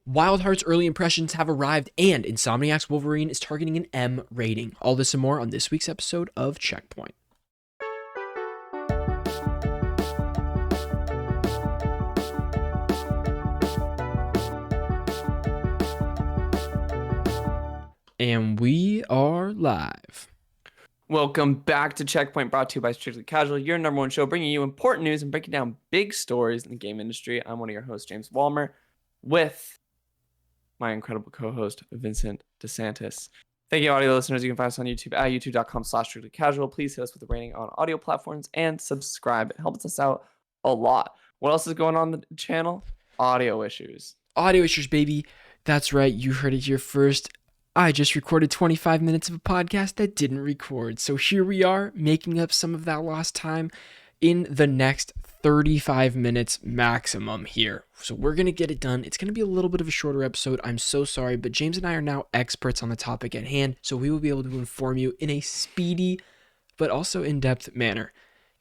Wild Heart's early impressions have arrived, and Insomniacs Wolverine is targeting an M rating. All this and more on this week's episode of Checkpoint. And we are live. Welcome back to Checkpoint, brought to you by Strictly Casual, your number one show, bringing you important news and breaking down big stories in the game industry. I'm one of your hosts, James Walmer, with my incredible co-host, Vincent DeSantis. Thank you, audio listeners. You can find us on YouTube at youtube.com/strictlycasual. Please hit us with a rating on audio platforms and subscribe. It helps us out a lot. What else is going on the channel? Audio issues. Audio issues, baby. That's right. You heard it here first. I just recorded 25 minutes of a podcast that didn't record. So here we are, making up some of that lost time in the next 35 minutes maximum here. So we're going to get it done. It's going to be a little bit of a shorter episode. I'm so sorry, but James and I are now experts on the topic at hand, so we will be able to inform you in a speedy but also in-depth manner.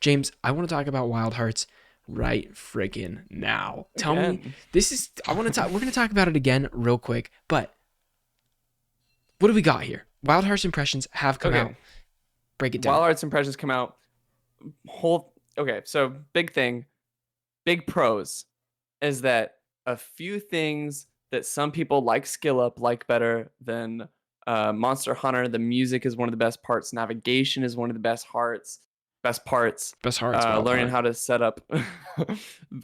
James, I want to talk about Wild Hearts right friggin' now. Tell me, we're going to talk about it again real quick, but what do we got here? Wild Hearts impressions have come out. Break it down. Wild Hearts impressions come out. So big pros is that a few things that some people like Skill Up like better than Monster Hunter. The music is one of the best parts. Navigation is one of the best parts. Learning how to set up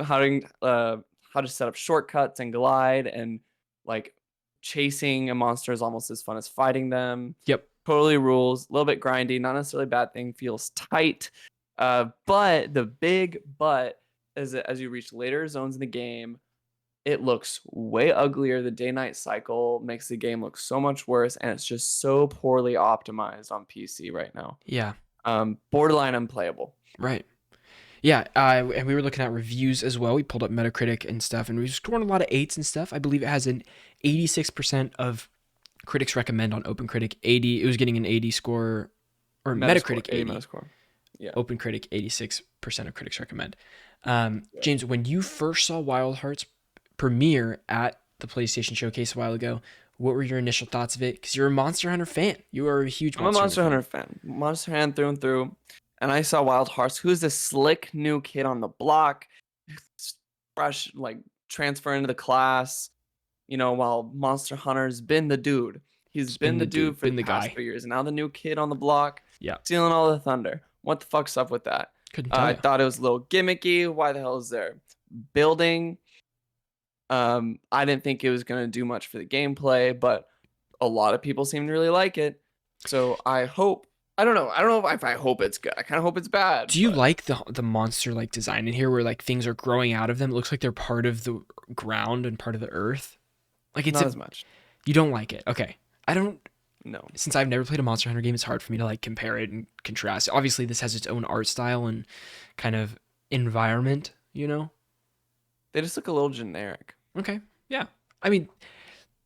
how to set up shortcuts and glide, and like chasing a monster is almost as fun as fighting them. Yep. Totally rules. A little bit grindy, not necessarily a bad thing. Feels tight. But the big but is that as you reach later zones in the game, it looks way uglier. The day-night cycle makes the game look so much worse, and it's just so poorly optimized on PC right now. Yeah. Borderline unplayable. Right. Yeah, and we were looking at reviews as well. We pulled up Metacritic and stuff, and we were scoring a lot of 8s and stuff. I believe it has an 86% of critics recommend on OpenCritic. It was getting an 80 score, or Metacritic 80. Metascore. Yeah. OpenCritic 86% of critics recommend. James, when you first saw Wild Hearts premiere at the PlayStation Showcase a while ago, what were your initial thoughts of it? Because you're a Monster Hunter fan. You are a huge Monster Hunter fan. Monster Hunter through and through. And I saw Wild Hearts, who's this slick new kid on the block, fresh, like transfer into the class, while Monster Hunter's been the dude. He's been the dude for the past 3 years. And now the new kid on the block, stealing all the thunder. What the fuck's up with that? I thought it was a little gimmicky. Why the hell is there building? I didn't think it was going to do much for the gameplay, but a lot of people seem to really like it. So I don't know if I hope it's good. I kind of hope it's bad. Do you like the monster like design in here where like things are growing out of them? It looks like they're part of the ground and part of the earth. Like it's not as much. You don't like it. Okay. I don't know. Since I've never played a Monster Hunter game, it's hard for me to like compare it and contrast. Obviously this has its own art style and kind of environment, They just look a little generic. Okay. Yeah. I mean,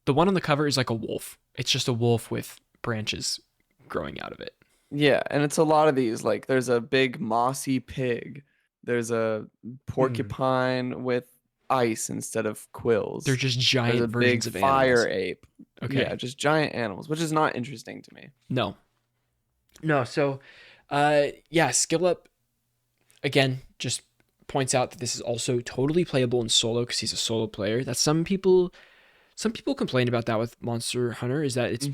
the one on the cover is like a wolf. It's just a wolf with branches growing out of it. Yeah, and it's a lot of these. Like, there's a big mossy pig. There's a porcupine with ice instead of quills. They're just giant versions of animals. Fire ape. Okay. Yeah, just giant animals, which is not interesting to me. No. So, Skill Up, again, just points out that this is also totally playable in solo because he's a solo player. That's some people complain about that with Monster Hunter, is that it's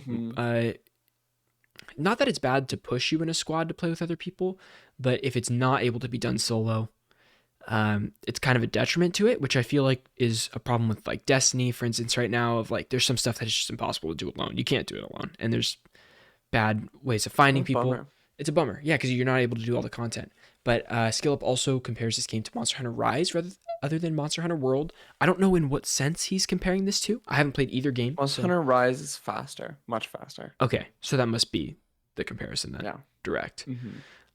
not that it's bad to push you in a squad to play with other people, but if it's not able to be done solo, it's kind of a detriment to it, which I feel like is a problem with like Destiny, for instance, right now, of like there's some stuff that is just impossible to do alone. You can't do it alone, and there's bad ways of finding people. Bummer. It's a bummer, yeah, because you're not able to do all the content. But Skill Up also compares this game to Monster Hunter Rise other than Monster Hunter World. I don't know in what sense he's comparing this to. I haven't played either game. Monster Hunter Rise is faster, much faster. Okay, so that must be the comparison then. Yeah. Direct.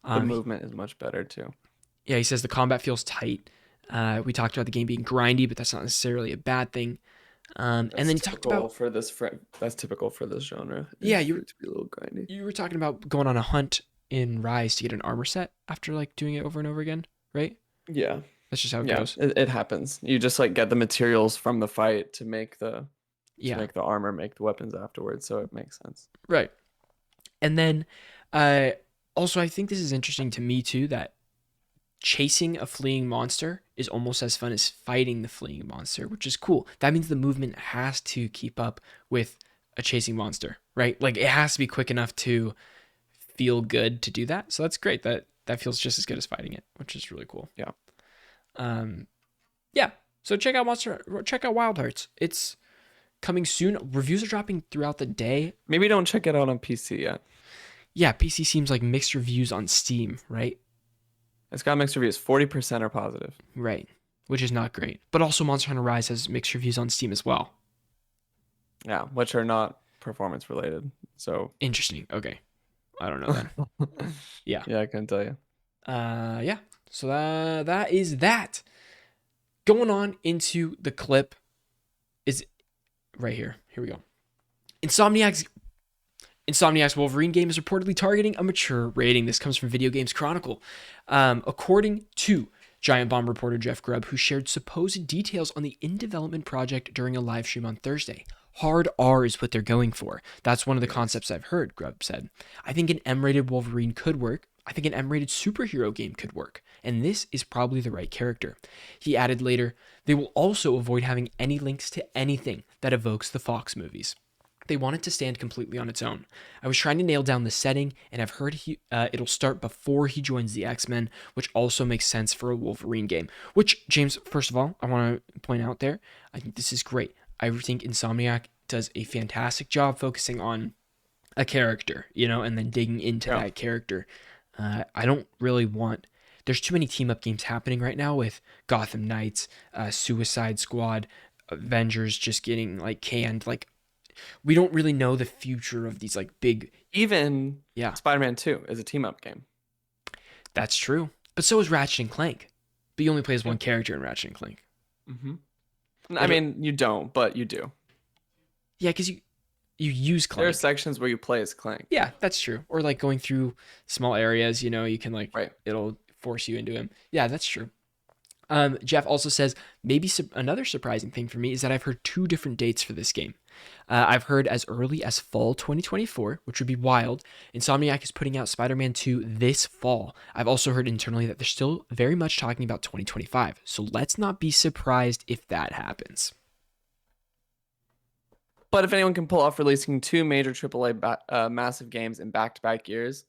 The movement is much better too. Yeah, he says the combat feels tight. We talked about the game being grindy, but that's not necessarily a bad thing. And then you talked about that's typical for this genre. Yeah, to be a little grindy. You were talking about going on a hunt in Rise to get an armor set after like doing it over and over again, right? Yeah, that's just how it goes. It happens. You just like get the materials from the fight to make the to Yeah, make the armor, make the weapons afterwards. So it makes sense. right. And then, uh, also, I think this is interesting to me too that chasing a fleeing monster is almost as fun as fighting the fleeing monster, which is cool. That means the movement has to keep up with a chasing monster, right? Like it has to be quick enough to feel good to do that. So that's great. That feels just as good as fighting it, which is really cool. Yeah. Um, yeah. So check out Wild Hearts. It's coming soon. Reviews are dropping throughout the day. Maybe don't check it out on PC yet. Yeah, PC seems like mixed reviews on Steam, right? It's got mixed reviews. 40% are positive. Right. Which is not great. But also Monster Hunter Rise has mixed reviews on Steam as well. Yeah, which are not performance related. So Interesting. Okay. I don't know then. Yeah. Yeah, I couldn't tell you. Yeah. So that is that. Going on into the clip is right here. Here we go. Insomniac's Wolverine game is reportedly targeting a mature rating. This comes from Video Games Chronicle. According to Giant Bomb reporter Jeff Grubb, who shared supposed details on the in-development project during a live stream on Thursday. Hard R is what they're going for. That's one of the concepts I've heard, Grubb said. I think an M-rated Wolverine could work. I think an M-rated superhero game could work. And this is probably the right character. He added later, they will also avoid having any links to anything that evokes the Fox movies. They want it to stand completely on its own. I was trying to nail down the setting, and I've heard it'll start before he joins the X-Men, which also makes sense for a Wolverine game. Which, James, first of all, I want to point out there, I think this is great. I think Insomniac does a fantastic job focusing on a character, and then digging into that character. I don't really want... There's too many team-up games happening right now with Gotham Knights, Suicide Squad, Avengers just getting, canned, we don't really know the future of these big. Even Spider-Man 2 is a team-up game. That's true, but so is Ratchet and Clank. But you only play as one character in Ratchet and Clank. Mm-hmm. I mean, you don't, but you do. Yeah, because you use Clank. There are sections where you play as Clank. Yeah, that's true. Or going through small areas, you can right. It'll force you into him. Yeah, that's true. Jeff also says maybe another surprising thing for me is that I've heard 2 different dates for this game. I've heard as early as fall 2024, which would be wild. Insomniac is putting out Spider-Man 2 this fall. I've also heard internally that they're still very much talking about 2025. So let's not be surprised if that happens. But if anyone can pull off releasing 2 major AAA massive games in back-to-back years,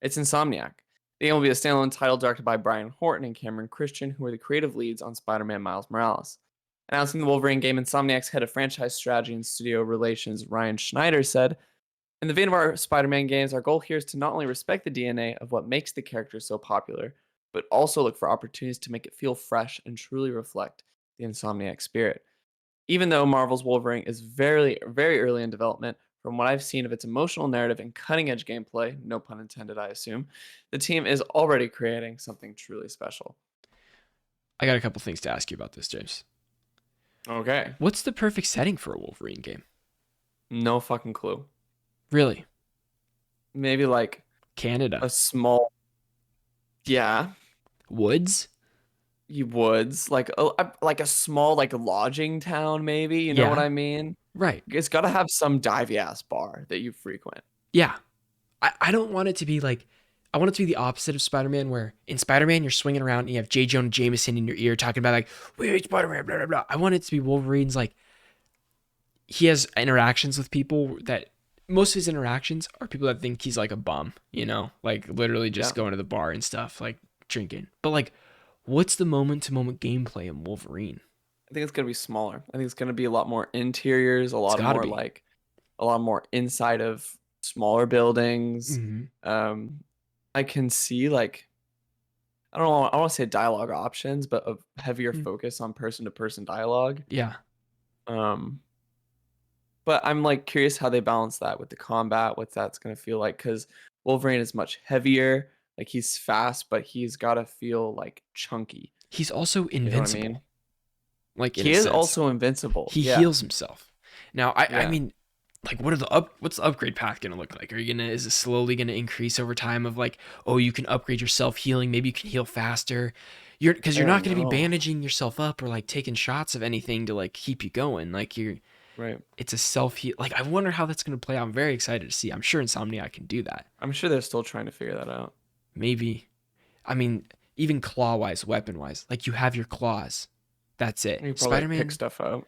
it's Insomniac. The game will be a standalone title directed by Brian Horton and Cameron Christian, who are the creative leads on Spider-Man Miles Morales. Announcing the Wolverine game, Insomniac's head of franchise strategy and studio relations, Ryan Schneider, said, in the vein of our Spider-Man games, our goal here is to not only respect the DNA of what makes the character so popular, but also look for opportunities to make it feel fresh and truly reflect the Insomniac spirit. Even though Marvel's Wolverine is very, very early in development, from what I've seen of its emotional narrative and cutting-edge gameplay, no pun intended, I assume, the team is already creating something truly special. I got a couple things to ask you about this, James. Okay. What's the perfect setting for a Wolverine game? No fucking clue. Really? Maybe Canada. A small... Yeah. Woods? Woods. Like a small lodging town, maybe. You know what I mean? Right. It's got to have some divey-ass bar that you frequent. Yeah. I don't want it to be I want it to be the opposite of Spider-Man, where in Spider-Man, you're swinging around and you have J. Jonah Jameson in your ear talking about we hate Spider-Man, blah, blah, blah. I want it to be Wolverine's he has interactions with people that most of his interactions are people that think he's a bum, literally just going to the bar and stuff, drinking. But what's the moment-to-moment gameplay in Wolverine? I think it's going to be smaller. I think it's going to be a lot more interiors, a lot more inside of smaller buildings. Mm-hmm. I can see I don't know, I don't want to say dialogue options, but a heavier focus on person-to-person dialogue. Yeah. But I'm curious how they balance that with the combat, what that's going to feel like, because Wolverine is much heavier. He's fast, but he's got to feel chunky. He's also invincible. You know what I mean? He is also invincible. He heals himself. Now, I mean, what's the upgrade path gonna look like? Is it slowly gonna increase over time of you can upgrade yourself healing, maybe you can heal faster. Because you're not gonna be bandaging yourself up or taking shots of anything to keep you going. Right. It's a self-heal. Like, I wonder how that's going to play out. I'm very excited to see. I'm sure Insomniac can do that. I'm sure they're still trying to figure that out. Maybe. I mean, even claw-wise, weapon-wise. Like, you have your claws. That's it. You probably Spider-Man. pick stuff out.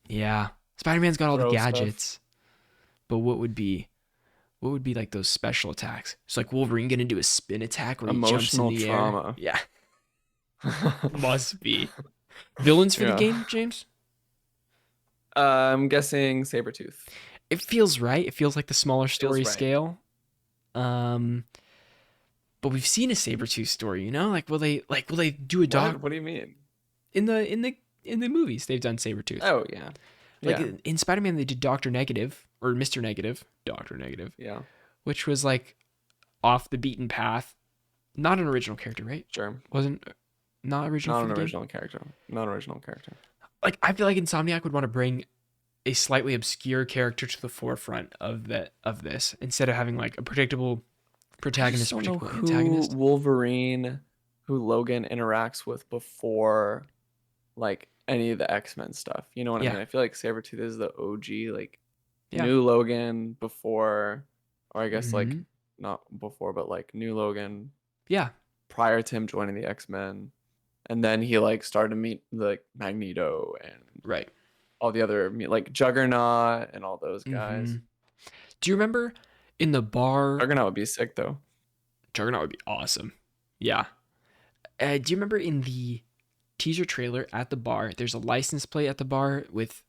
Yeah. Spider-Man's got all the Throw stuff. gadgets. But what would be like those special attacks? It's like Wolverine going to do a spin attack when he jumps in Emotional the trauma. air. Yeah. Must be. Villains for the Yeah. game, James? I'm guessing Sabretooth. It feels right. It feels like the smaller story right. scale. But we've seen a Sabretooth story, you know? Like will they do a dog What do you mean? in the movies they've done Sabretooth. Oh yeah. Like Yeah. in Spider-Man they did Dr. Negative or Mr. Negative, Dr. Negative, Yeah. which was like off the beaten path. Not an original character, right? Sure. Wasn't not original Not for an the game. original character. Not an original character. Like I feel like Insomniac would want to bring a slightly obscure character to the forefront of this instead of having like a predictable protagonist, I just don't know predictable antagonist. who Wolverine, who Logan interacts with before, like any of the X-Men stuff. You know what I Yeah. mean? I feel like Sabretooth is the OG, like Yeah. new Logan before, or I guess like Mhm. not before, but like new Logan Yeah. prior to him joining the X-Men, and then he like started to meet like Magneto and Right. all the other like Juggernaut and all those guys. Mhm. Do you remember in the bar? Juggernaut would be sick though. Juggernaut would be awesome. Yeah. Do you remember in the teaser trailer at the bar, there's a license plate at the bar with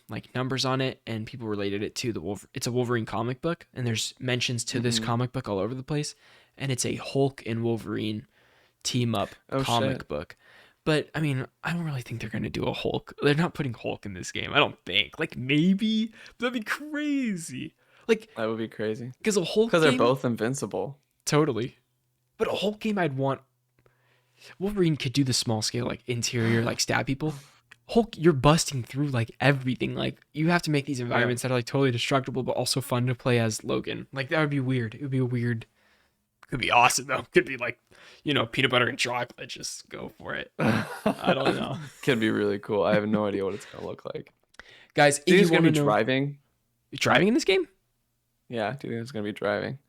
like numbers on it, and people related it to it's a Wolverine comic book, and there's mentions to this Mhm. comic book all over the place, and it's a Hulk and Wolverine team up comic shit. book. But I mean, I don't really think they're gonna do a Hulk. They're not putting Hulk in this game. I don't think. Like maybe, but that'd be crazy. Like That would be crazy. because a Hulk Because they're game, both invincible. totally. But a Hulk game, I'd want. Wolverine could do the small scale, like interior, like stab people. Hulk, you're busting through like everything. Like you have to make these environments that are like totally destructible, but also fun to play as Logan. Like that would be weird. It would be a weird. Could be awesome though. Could be like, peanut butter and chocolate. Just go for it. I don't know. Could be really cool. I have no idea what it's gonna look like. Guys, Do you think if it's you want gonna to be know, driving? in this game, Yeah, do you think it's gonna be driving?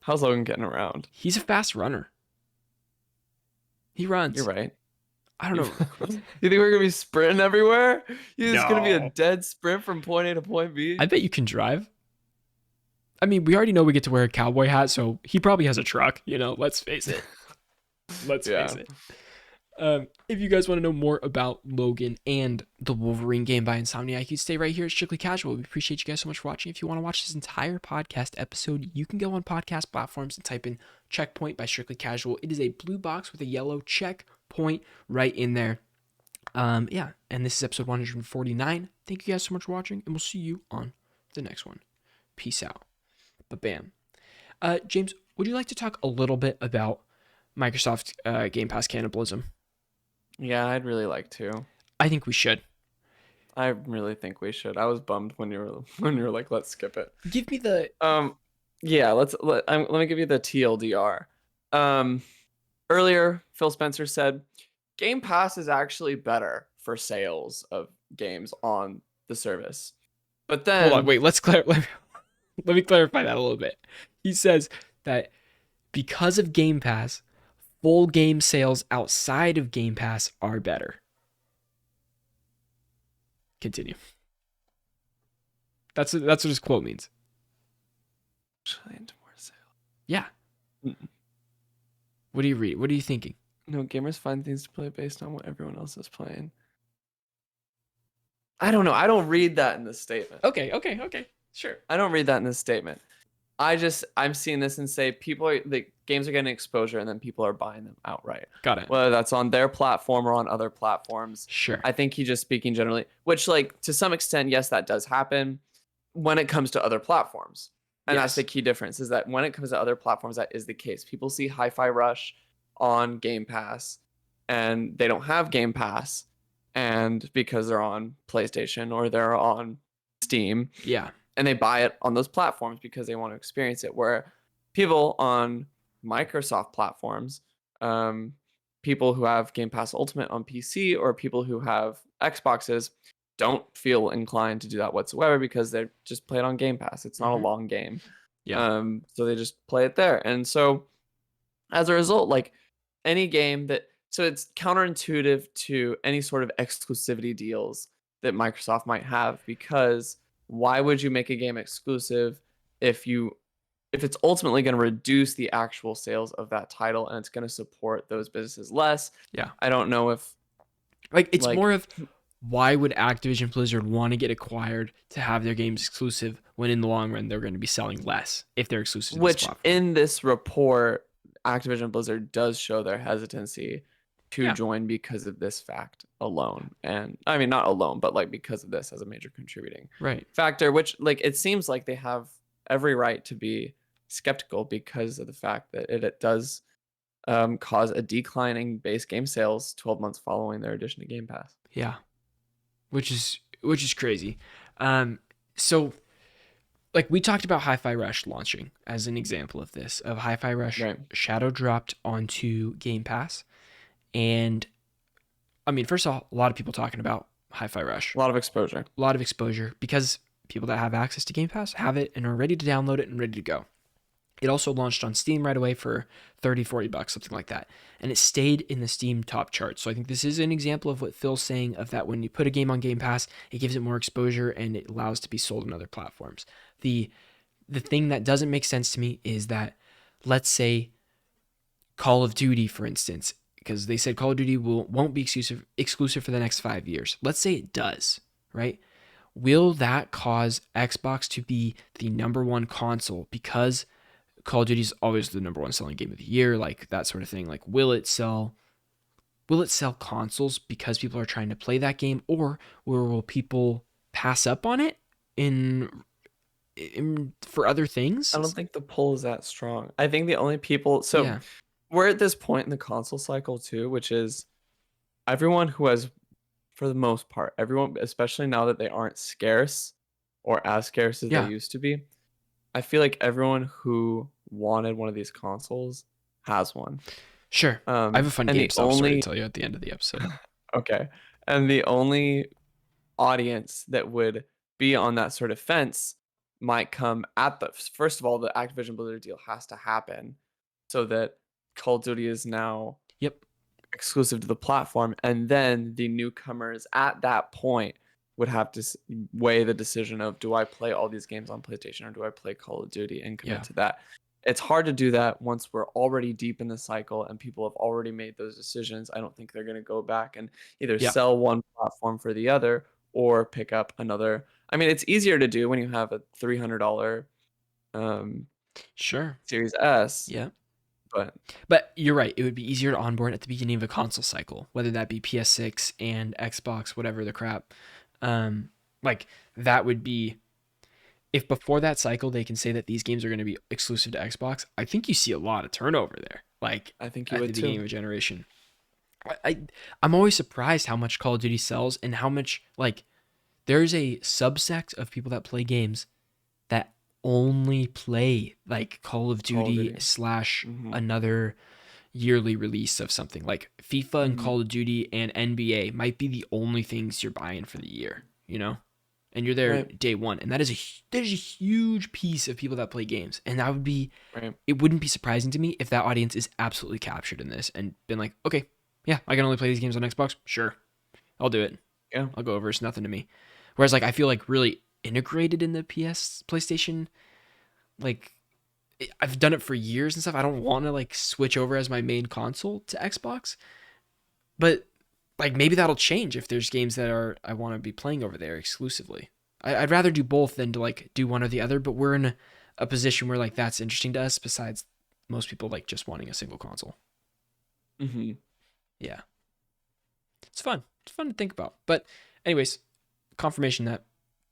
How's Logan getting around? he's a fast runner. He runs. You're right. I don't know. You think we're gonna be sprinting everywhere? It's gonna be a No. dead sprint from point A to point B. I bet you can drive. I mean, we already know we get to wear a cowboy hat, so he probably has a truck. Let's face it. Let's face it. If you guys want to know more about Logan and the Wolverine game by Insomniac, you stay right here at Strictly Casual. We appreciate you guys so much for watching. If you want to watch this entire podcast episode, you can go on podcast platforms and type in Checkpoint by Strictly Casual. It is a blue box with a yellow checkpoint right in there. Yeah, and this is episode 149. Thank you guys so much for watching, and we'll see you on the next one. Peace out. But bam. James, would you like to talk a little bit about Microsoft Game Pass cannibalism? Yeah, I'd really like to. I think we should. I really think we should. I was bummed when you were like, let's skip it. Give me the Yeah, let me give you the TLDR. Earlier, Phil Spencer said Game Pass is actually better for sales of games on the service. But then hold on, wait. Let me clarify that a little bit. He says that because of Game Pass, full game sales outside of Game Pass are better. Continue. That's what his quote means. Yeah. Mm-mm. What do you read? What are you thinking? No, gamers find things to play based on what everyone else is playing. I don't know. I don't read that in this statement. Okay. Sure. I don't read that in this statement. I'm seeing this and say the games are getting exposure and then people are buying them outright. Got it. Whether that's on their platform or on other platforms. Sure. I think he's just speaking generally, which like to some extent, yes, that does happen when it comes to other platforms. And that's the key difference is that when it comes to other platforms, that is the case. People see Hi-Fi Rush on Game Pass and they don't have Game Pass and because they're on PlayStation or they're on Steam. Yeah. And they buy it on those platforms because they want to experience it. Where people on Microsoft platforms, people who have Game Pass Ultimate on PC or people who have Xboxes, don't feel inclined to do that whatsoever because they just play it on Game Pass. It's not a long game. Yeah. So they just play it there. And so as a result, like any game that, so it's counterintuitive to any sort of exclusivity deals that Microsoft might have, because why would you make a game exclusive if it's ultimately going to reduce the actual sales of that title and it's going to support those businesses less? Yeah. I don't know if Like, it's more of, why would Activision Blizzard want to get acquired to have their games exclusive when in the long run they're going to be selling less if they're exclusive to this which platform? in this report, Activision Blizzard does show their hesitancy to join because of this fact alone. And I mean, not alone, but like because of this as a major contributing factor, which like it seems like they have every right to be skeptical because of the fact that it does cause a declining base game sales 12 months following their addition to Game Pass. Yeah. Which is crazy. So like we talked about Hi-Fi Rush launching as an example of this, of Hi-Fi Rush shadow dropped onto Game Pass. And I mean, first of all, a lot of people talking about Hi-Fi Rush. A lot of exposure because people that have access to Game Pass have it and are ready to download it and ready to go. It also launched on Steam right away for $30-$40, something like that. And it stayed in the Steam top chart. So I think this is an example of what Phil's saying, of that when you put a game on Game Pass, it gives it more exposure and it allows it to be sold on other platforms. The thing that doesn't make sense to me is that, let's say Call of Duty, for instance, because they said Call of Duty won't be exclusive for the next 5 years. Let's say it does, right? Will that cause Xbox to be the number one console because Call of Duty is always the number one selling game of the year, like that sort of thing? Like, will it sell consoles because people are trying to play that game, or will people pass up on it for other things? I don't think the pull is that strong. I think the only people, we're at this point in the console cycle too, which is everyone who has, for the most part, everyone, especially now that they aren't scarce or as scarce as they used to be, I feel like everyone who wanted one of these consoles has one. Sure. I have a fun GameStop story to tell you at the end of the episode. Okay. And the only audience that would be on that sort of fence might come at first of all, the Activision Blizzard deal has to happen so that Call of Duty is now exclusive to the platform. And then the newcomers at that point would have to weigh the decision of, do I play all these games on PlayStation or do I play Call of Duty and commit to that? It's hard to do that once we're already deep in the cycle and people have already made those decisions. I don't think they're going to go back and either sell one platform for the other or pick up another. I mean, it's easier to do when you have a $300 Series S. Yeah. But you're right. It would be easier to onboard at the beginning of a console cycle, whether that be PS6 and Xbox, whatever the crap. Like that would be, if before that cycle they can say that these games are going to be exclusive to Xbox, I think you see a lot of turnover there. Like, I think you at would the beginning of a generation. I'm always surprised how much Call of Duty sells and how much, like, there's a subsect of people that play games that only play like Call of Duty / another yearly release of something. Like FIFA and Call of Duty and NBA might be the only things you're buying for the year, you know? And you're there day one. And that is a huge piece of people that play games. And that would be, it wouldn't be surprising to me if that audience is absolutely captured in this and been like, okay, yeah, I can only play these games on Xbox. Sure, I'll do it. Yeah, I'll go over. It's nothing to me. Whereas like, I feel like really integrated in the PlayStation, like I've done it for years and stuff. I don't want to like switch over as my main console to Xbox, but like maybe that'll change if there's games that I want to be playing over there exclusively. I'd rather do both than to like do one or the other, but we're in a position where like that's interesting to us, besides most people like just wanting a single console. Yeah. It's fun. It's fun to think about. But anyways, confirmation that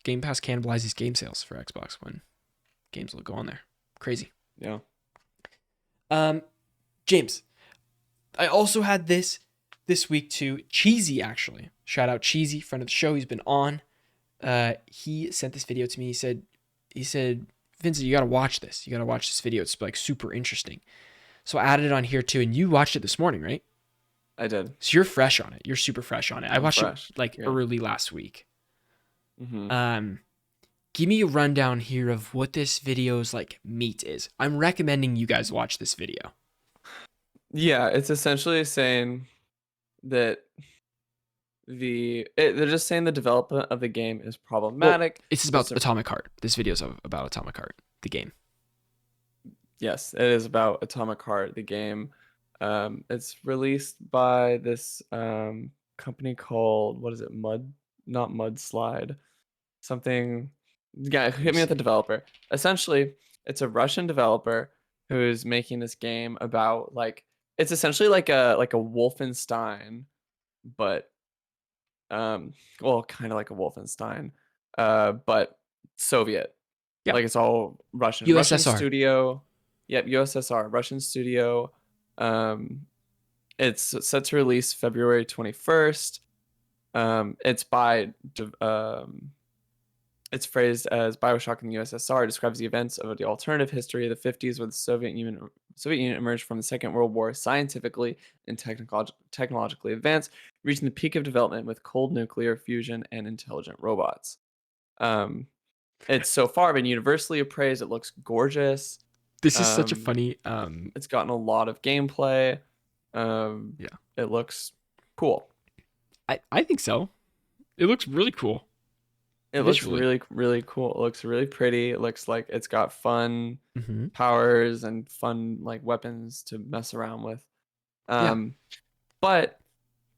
Game Pass cannibalizes game sales for Xbox when games will go on there. Crazy. Yeah. James, I also had this week too. Cheesy, actually. Shout out Cheesy, friend of the show. He's been on. He sent this video to me. He said, Vincent, you got to watch this. You got to watch this video. It's like super interesting. So I added it on here too. And you watched it this morning, right? I did. So you're fresh on it. You're super fresh on it. I watched it like early last week. Hmm. Um, Give me a rundown here of what this video's like meat is. I'm recommending you guys watch this video. Yeah, it's essentially saying that they're just saying the development of the game is Well, problematic. it's about Just a, Atomic Heart. This video's about Atomic Heart, the game. yes, it is about Atomic Heart, the game. It's released by this company called, what is it? Not Mudslide, something. Yeah, Let me hit me with the see. developer. Essentially, it's a Russian developer who's making this game about like it's essentially like a Wolfenstein, but well, kind of like a Wolfenstein, but Soviet. Yeah, Like it's all Russian USSR. studio. Yep, USSR, Russian studio. Um, it's set to release February 21st. It's it's phrased as BioShock in the USSR. It describes the events of the alternative history of the 50s, where the Soviet Union emerged from the Second World War scientifically and technologically advanced, reaching the peak of development with cold nuclear fusion and intelligent robots. Um, it's so far been universally appraised. It looks gorgeous. This is such a Um, funny. it's gotten a lot of gameplay. Yeah, It looks cool. I think so. It looks really cool It looks visually. really, really cool. It looks really pretty. It looks like it's got fun Hmm. powers and fun like weapons to mess around with. Yeah, Um, but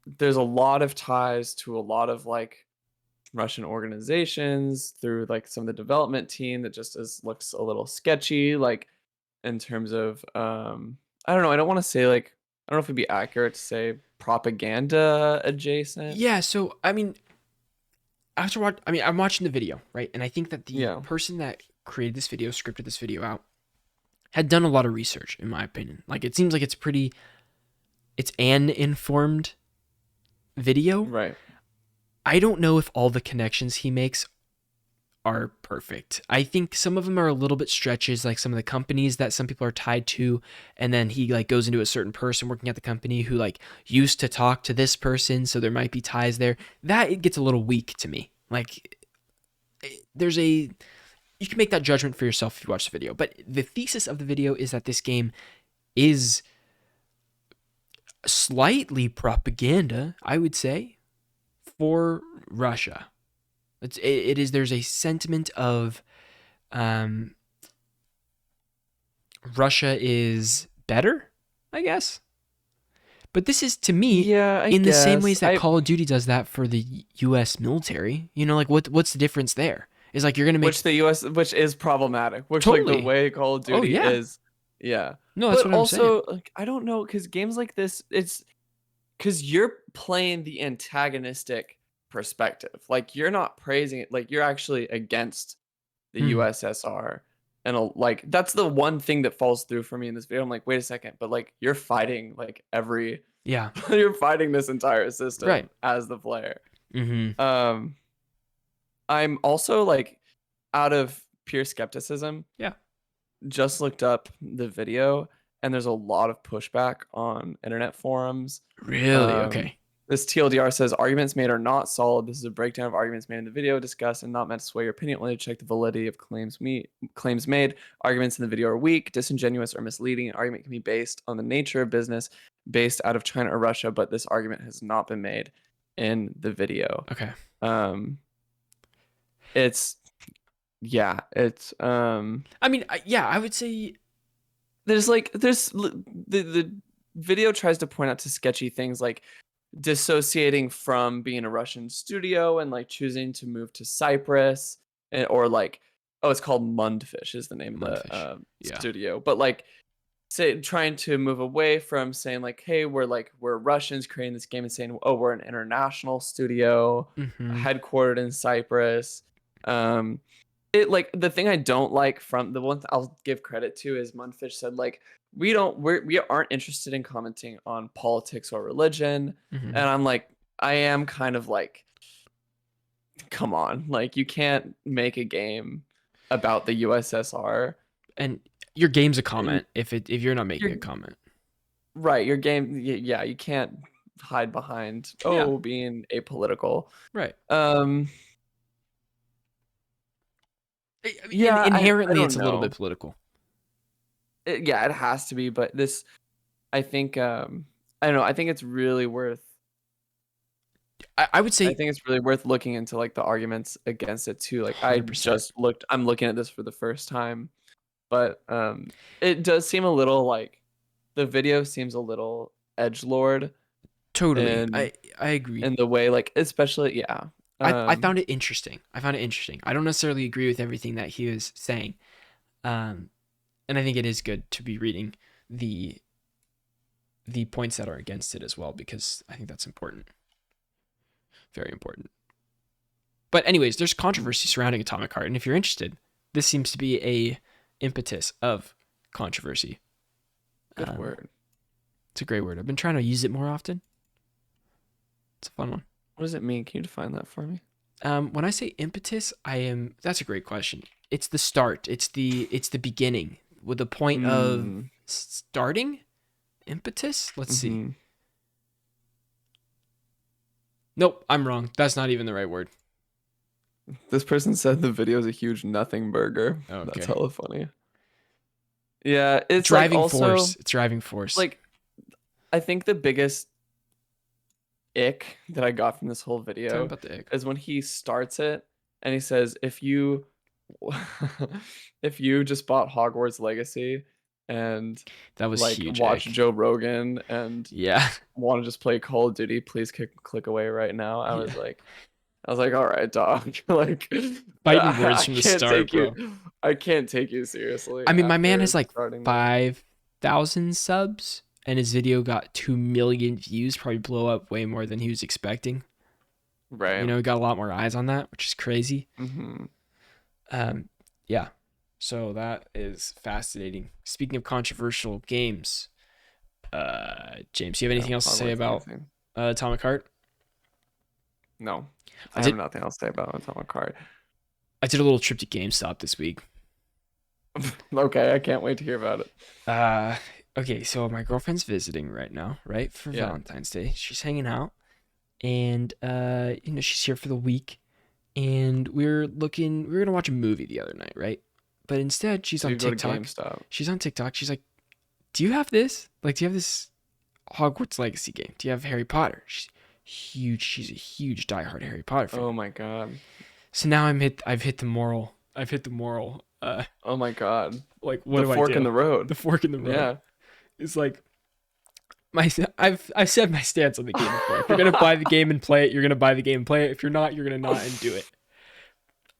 there's a lot of ties to a lot of like Russian organizations through like some of the development team that just looks a little sketchy, like in terms of I don't know, I don't want to say like I don't know if it'd be accurate to say propaganda adjacent. yeah. So I mean, after watch, I mean, I'm watching the video, right? And I think that the Yeah, person that created this video, scripted this video out, had done a lot of research, in my opinion. Like, it seems like it's an informed video. right. I don't know if all the connections he makes are perfect. I think some of them are a little bit stretches, like some of the companies that some people are tied to, and then he like goes into a certain person working at the company who like used to talk to this person, so there might be ties there. That it gets a little weak to me. Like, there's a you can make that judgment for yourself if you watch the video. But the thesis of the video is that this game is slightly propaganda, I would say, for Russia. It is there's a sentiment of um, Russia is better, I guess. But this is to me Yeah, I in the same guess. ways that Call of Duty does that for the U.S. military. You know, like what's the difference there? Is like you're gonna make Which the US, which is problematic, which like the totally. way Call of Oh Duty yeah, is, yeah. no, that's But what I'm saying. also like I don't know, because games like this, it's because you're playing the antagonistic perspective. Like you're not praising it, like you're actually against the Hmm. USSR. And like that's the one thing that falls through for me in this video. I'm like, wait a second, but like you're fighting like every Yeah. you're fighting this entire Right. system as the player. Mm-hmm. Um I'm also like out of pure skepticism, Yeah. just looked up the video and there's a lot of pushback on internet forums. Really? Um, Okay. this TLDR says arguments made are not solid. This is a breakdown of arguments made in the video, discussed and not meant to sway your opinion, only to check the validity of claims made. Arguments in the video are weak, disingenuous, or misleading. An argument can be based on the nature of business based out of China or Russia, but this argument has not been made in the video. Okay. Um, it's yeah, it's I mean, yeah, I would say the video tries to point out to sketchy things like dissociating from being a Russian studio and like choosing to move to Cyprus, or like oh it's called Mundfish is the name of the Mudfish. Yeah. studio, but like say trying to move away from saying like hey we're Russians creating this game and saying oh we're an international studio Mm-hmm. headquartered in Cyprus. um it like the thing I don't like from the one I'll give credit to is Mundfish said like we aren't interested in commenting on politics or religion, Mm-hmm. and I'm like I am kind of like come on, like you can't make a game about the USSR. And your game's a And comment if you're not making you're a comment. right, your game yeah you can't hide behind Yeah. oh being apolitical. Right. um Yeah, I Inherently, it's don't a little know. bit political. Yeah, it has to be, but this, I think, I don't know. I think it's really worth. I would I say think it's really worth looking into like the arguments against it too. Like I 100%. just looked, I'm looking at this for the first time, but it does seem a little like the video seems a little edgelord Totally. in I agree. the way, like especially yeah. I found it interesting. I found it interesting. I don't necessarily agree with everything that he was saying. Um, and I think it is good to be reading the points that are against it as well, because I think that's important. Very important. But anyways, there's controversy surrounding Atomic Heart, and if you're interested, this seems to be a impetus of controversy. Good word. It's a great word. I've been trying to use it more often. It's a fun one. What does it mean? Can you define that for me? When I say impetus, that's a great question. It's the start. It's the beginning with the point of starting. Impetus. Let's see. Nope, I'm wrong. That's not even the right word. This person said the video is a huge nothing burger. Okay. That's hella funny. Yeah, it's driving like also, force. It's driving force. Like, I think the biggest ick that I got from this whole video about the ick. is when he starts it and he says, if you if you just bought Hogwarts Legacy and that was like huge. Watch ick. Joe Rogan and yeah, want to just play Call of Duty, please click away right now. I was like, all right, dog. Like, biting words from the start, bro. I can't take you seriously. I mean, my man has like 5,000 subs, and his video got 2 million views. Probably blow up way more than he was expecting. Right. You know, he got a lot more eyes on that, which is crazy. Yeah. So that is fascinating. Speaking of controversial games, James, do you have anything else to say about Atomic Heart? No, I have nothing else to say about Atomic Heart. I did a little trip to GameStop this week. Okay, I can't wait to hear about it. Okay, so my girlfriend's visiting right now, right, for Valentine's Day. She's hanging out, and she's here for the week, and we were gonna watch a movie the other night, right? But instead, she's on TikTok. She's on TikTok. She's like, "Do you have this? Like, do you have this Hogwarts Legacy game? Do you have Harry Potter?" She's huge. She's a huge diehard Harry Potter fan. Oh my god. So now I've hit the moral. Oh my god. Like, what do I do? The fork in the road. The fork in the road. Yeah. It's like I've said my stance on the game before. If you're gonna buy the game and play it, you're gonna buy the game and play it. If you're not, you're gonna not and do it.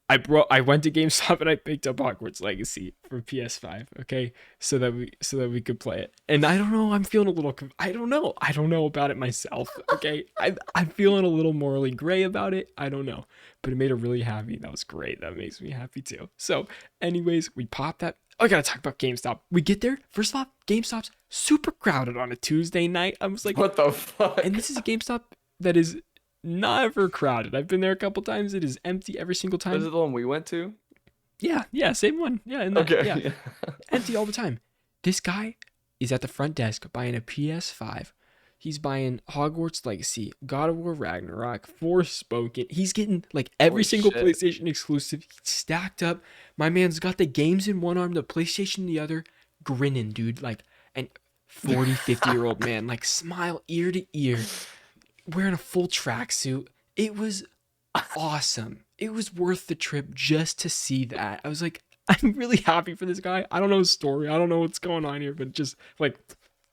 I went to GameStop and I picked up Hogwarts Legacy for PS5, okay, so that we could play it. And I don't know, I'm feeling a little. I don't know about it myself, okay. I'm feeling a little morally gray about it. I don't know, but it made her really happy. That was great. That makes me happy too. So, anyways, we popped that. Oh, I gotta talk about GameStop. We get there. First off, GameStop's super crowded on a Tuesday night. I was like, what the fuck? And this is a GameStop that is never crowded. I've been there a couple times. It is empty every single time. Is it the one we went to? Yeah, same one. Yeah, yeah. Empty all the time. This guy is at the front desk buying a PS5. He's buying Hogwarts Legacy, God of War Ragnarok, Forspoken. He's getting like every single PlayStation exclusive stacked up. My man's got the games in one arm, the PlayStation in the other, grinning, dude. Like, and 40, 50-year-old man, like, smile ear to ear, wearing a full tracksuit. It was awesome. It was worth the trip just to see that. I was like, I'm really happy for this guy. I don't know his story. I don't know what's going on here, but just like,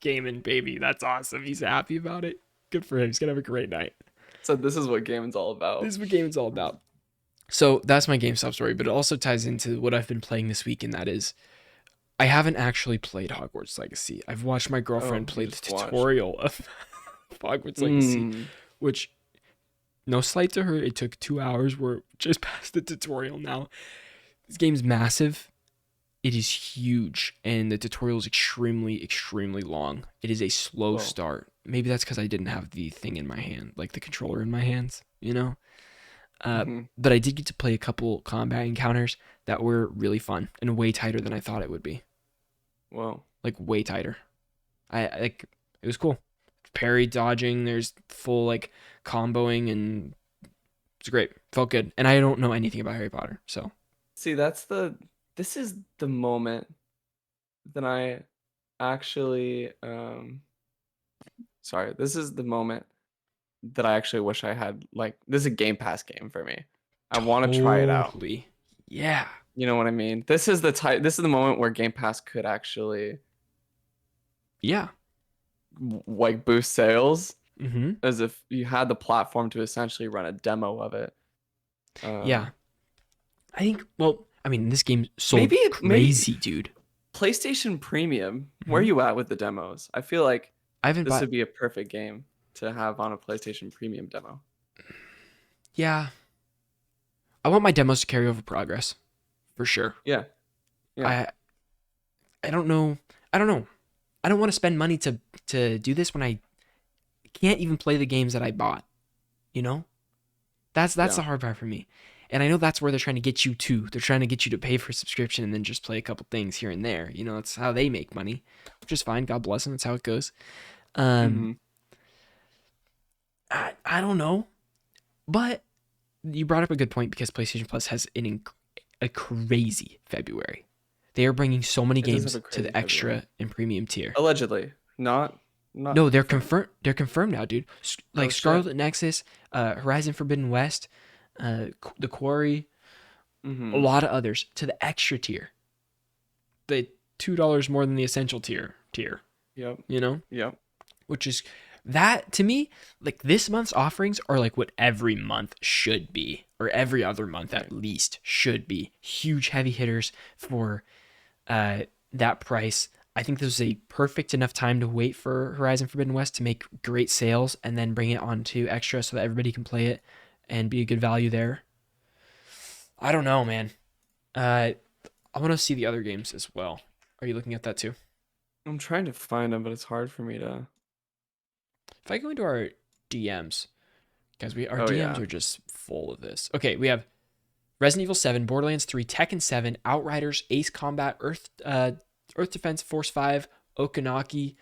gaming, baby. That's awesome. He's happy about it. Good for him. He's gonna have a great night. So this is what gaming's all about. This is what gaming's all about. So that's my GameStop story, but it also ties into what I've been playing this week, and that is, I haven't actually played Hogwarts Legacy. I've watched my girlfriend play the tutorial of Hogwarts Legacy, which, no slight to her, it took 2 hours. We're just past the tutorial now. This game's massive. It is huge, and the tutorial is extremely, extremely long. It is a slow start. Maybe that's because I didn't have the thing in my hand, like the controller in my hands, you know? But I did get to play a couple combat encounters that were really fun and way tighter than I thought it would be. Whoa. Like, way tighter. It was cool. Parry, dodging, there's full, like, comboing, and it's great. Felt good. And I don't know anything about Harry Potter, so See, this is the moment that I actually sorry, this is the moment that I actually wish I had, like, this is a Game Pass game for me. I want to try it out. Totally. Yeah. You know what I mean? This is the moment where Game Pass could actually Yeah. like boost sales, Mm-hmm. as if you had the platform to essentially run a demo of it. Yeah. Um I think, well, I mean, this game sold maybe crazy, dude. PlayStation Premium. Where are Mm-hmm. you at with the demos? I feel like I haven't this bought, would be a perfect game to have on a PlayStation Premium demo. yeah. I want my demos to carry over progress for sure. Yeah. Yeah. I I don't know. I don't know. I don't want to spend money to do this when I can't even play the games that I bought. You know, that's Yeah. the hard part for me. And I know that's where they're trying to get you to. They're trying to get you to pay for a subscription and then just play a couple things here and there. You know, that's how they make money, which is fine. God bless them. That's how it goes. Um, Mm-hmm. I don't know, but you brought up a good point because PlayStation Plus has a crazy February. They are bringing so many It does have games a to crazy the February. extra and premium tier. Allegedly. Not No, they're confirmed. confirmed. They're confirmed now, dude. Oh Like shit. Scarlet Nexus, Horizon Forbidden West, The Quarry, a Mm-hmm. lot of others to the extra tier. The $2 more than the essential tier. Yep. You know, Yep. which is that to me, like this month's offerings are like what every month should be, or every other month Right. at least should be. Huge heavy hitters for that price. I think this is a perfect enough time to wait for Horizon Forbidden West to make great sales and then bring it onto extra so that everybody can play it and be a good value there. I don't know, man. I want to see the other games as well. Are you looking at that too? I'm trying to find them, but it's hard for me to. If I go into our DMs, guys, our Oh DMs yeah. are just full of this. Okay, we have Resident Evil 7, Borderlands 3, Tekken 7, Outriders, Ace Combat, Earth Defense Force 5, Okanaki,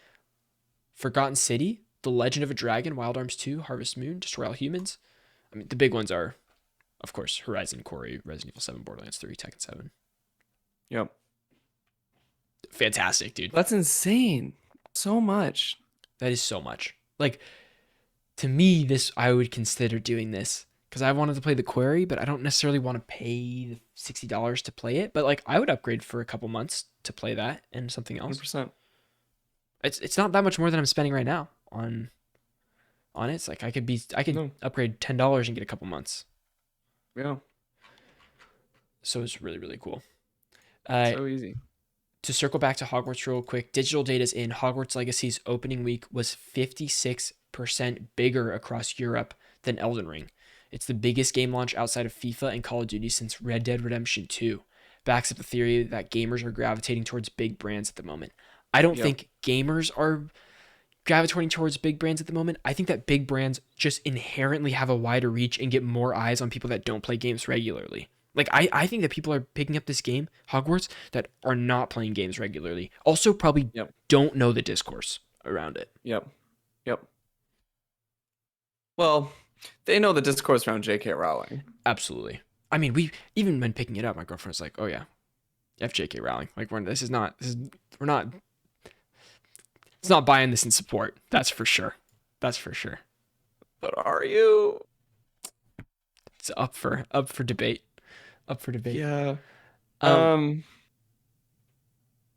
Forgotten City, The Legend of a Dragon, Wild Arms 2, Harvest Moon, Destroy All Humans. I mean, the big ones are, of course, Horizon, Quarry, Resident Evil 7, Borderlands 3, Tekken 7. Yep. Fantastic, dude. That's insane. So much. That is so much. Like, to me, this I would consider doing this because I wanted to play the Quarry, but I don't necessarily want to pay the $60 to play it. But like, I would upgrade for a couple months to play that and something else. 100%. It's not that much more than I'm spending right now on it. It's like I could No. upgrade $10 and get a couple months. Yeah. So it's really really cool. So easy. To circle back to Hogwarts real quick, digital data's in. Hogwarts Legacy's opening week was 56% bigger across Europe than Elden Ring. It's the biggest game launch outside of FIFA and Call of Duty since Red Dead Redemption 2. Backs up the theory that gamers are gravitating towards big brands at the moment. I don't Yep. think gamers are gravitating towards big brands at the moment. I think that big brands just inherently have a wider reach and get more eyes on people that don't play games regularly. Like I think that people are picking up this game, Hogwarts, that are not playing games regularly. Also probably Yep. don't know the discourse around it. Yep. Yep. Well, they know the discourse around J.K. Rowling. Absolutely. I mean, we even when picking it up, my girlfriend's like, "Oh yeah, FJK Rowling. Like we're not it's not buying this in support. That's for sure. That's for sure. But are you? It's up for debate. Up for debate. Yeah. Um,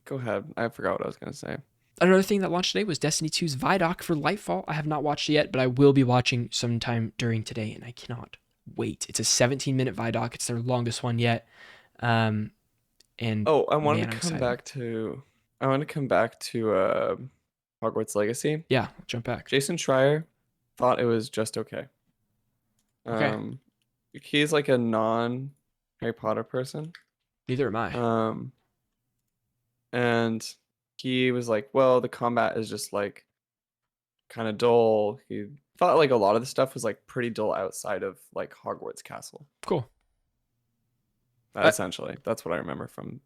Go ahead. I forgot what I was gonna say. Another thing that launched today was Destiny 2's Vidoc for Lightfall. I have not watched it yet, but I will be watching sometime during today, and I cannot wait. It's a 17-minute Vidoc. It's their longest one yet. And Oh, I wanted man, to I'm come excited. back to. I want to come back to Hogwarts Legacy. Yeah, I'll jump back. Jason Schreier thought it was just okay. Okay. He's like a non Harry Potter person. Neither am I. And he was like, well, the combat is just like kind of dull. He thought like a lot of the stuff was like pretty dull outside of like Hogwarts Castle. Cool. Essentially, that's what I remember from.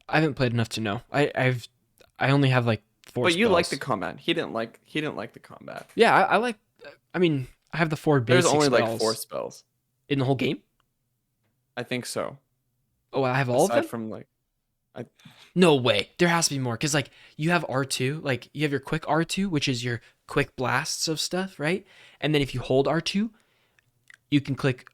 I haven't played enough to know. I only have like 4 But you like the spells. combat. He didn't like the combat. Yeah, I like. I mean, I have the 4 There's basic only spells like 4 spells. in the whole game. I think so. Oh, I have all of aside them? from like, I No way. There has to be more because like you have R2, like you have your quick R2, which is your quick blasts of stuff, right? And then if you hold R2, you can click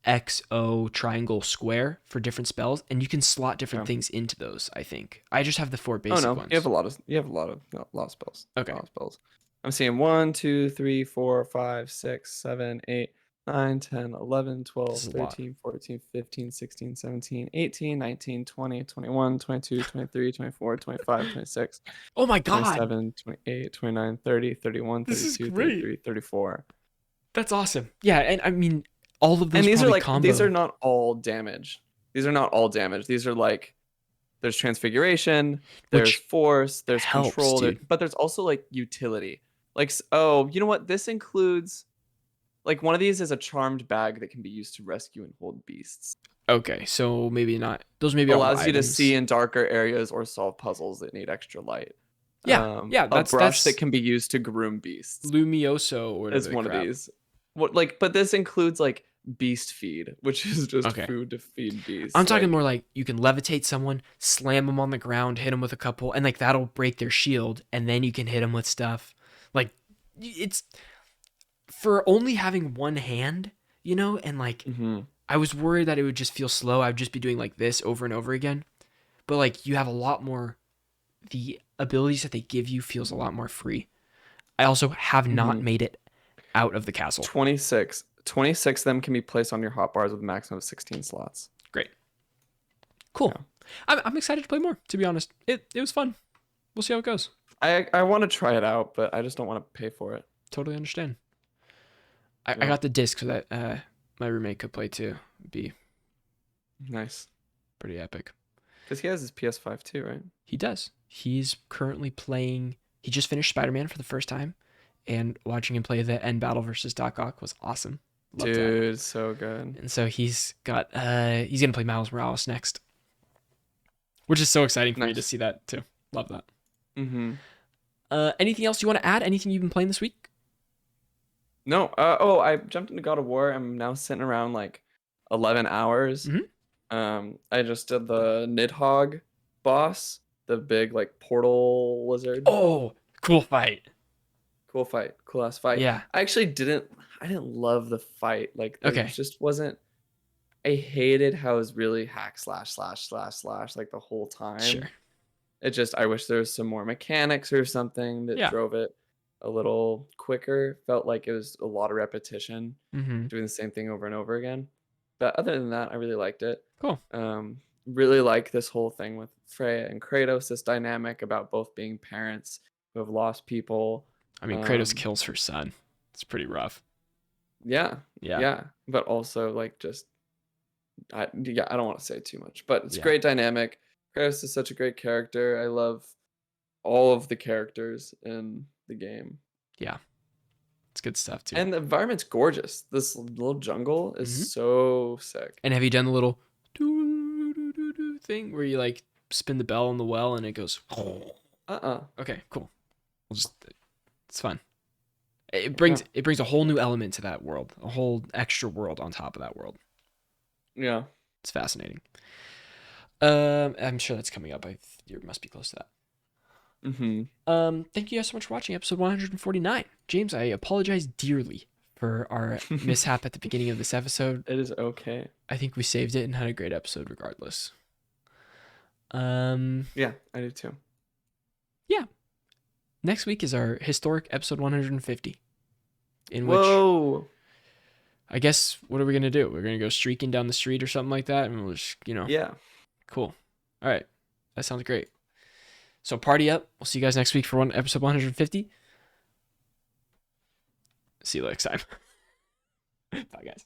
X, O, triangle, square for different spells, and you can slot different yeah. things into those, I think. I just have the four Oh basic no, ones. you have a lot of no, a lot of spells. A Okay. lot of spells. I'm seeing 1, 2, 3, 4, 5, 6, 7, 8, 9, 10, 11, This 12, is a lot. 13, 14, 15, 16, 17, 18, 19, 20, 21, 22, 23, 24, 25, 26, Oh my god. 27, 28, 29, 30, 31, This is 32, great. 33, 34. That's awesome. Yeah, and I mean all of And those probably these are combo, not all damage. These are not all damage. These are like there's transfiguration, there's which force, there's helps, control, dude. but there's also like utility. Like oh, you know what? This includes like one of these is a charmed bag that can be used to rescue and hold beasts. Okay, so maybe not. Those maybe all Allows you to see items. in darker areas or solve puzzles that need extra light. Yeah, yeah. A That's brush that that's can be used to groom beasts Lumioso or whatever is the one of crap. these. What like, but this includes like beast feed, which is just Okay. food to feed beasts. I'm talking Like more like you can levitate someone, slam them on the ground, hit them with a couple, and like that'll break their shield, and then you can hit them with stuff. Like it's for only having one hand, and like mhm, I was worried that it would just feel slow. I would just be doing like this over and over again. But like you have a lot more the abilities that they give you feels a lot more free. I also have not mhm. made it out of the castle. 26. 26 of them can be placed on your hotbars with a maximum of 16 slots. Great. Cool. Yeah. I'm excited to play more, to be honest. It was fun. We'll see how it goes. I want to try it out, but I just don't want to pay for it. Totally understand. I Yeah. got the disc so that my roommate could play too. It'd be Nice. pretty epic. Because he has his PS5 too, right? He does. He's currently playing. He just finished Spider-Man for the first time, and watching him play the end battle versus Doc Ock was awesome. Loved that. Dude, so good. And so he's gonna play Miles Morales next, which is so exciting for me to Nice. see that too. Love that. Mm-hmm. Anything else you want to add? Anything you've been playing this week? No, I jumped into God of War. I'm now sitting around like 11 hours. Mhm. I just did the Nidhogg boss, the big like portal lizard. Oh, cool fight. Cool fight, cool ass fight. Yeah. I didn't love the fight. Like there Okay. just wasn't. I hated how it was really hack slash slash slash slash like the whole time. Sure. It just I wish there was some more mechanics or something that Yeah. drove it a little quicker. Felt like it was a lot of repetition, Mm-hmm. doing the same thing over and over again. But other than that, I really liked it. Cool. Really like this whole thing with Freya and Kratos, this dynamic about both being parents who have lost people. I mean, Kratos kills her son. It's pretty rough. Yeah, Yeah. yeah, but also like just I don't want to say too much, but it's Yeah. great dynamic. Kratos is such a great character. I love all of the characters in the game. Yeah. It's good stuff too. And the environment's gorgeous. This little jungle is so sick. And have you done the little doo-doo-doo-doo-doo thing where you like spin the bell in the well and it goes? Okay, cool. It's fun. It brings a whole new element to that world, a whole extra world on top of that world. Yeah. It's fascinating. I'm sure that's coming up. You must be close to that. Mm-hmm. Thank you guys so much for watching episode 149. James, I apologize dearly for our mishap at the beginning of this episode. It is okay. I think we saved it and had a great episode regardless. Yeah, I do too. Yeah. Next week is our historic episode 150. In which Whoa. I guess what are we gonna do? We're gonna go streaking down the street or something like that, and we'll just Yeah. Cool. All right, that sounds great. So party up. We'll see you guys next week for episode 150. See you next time. Bye, guys.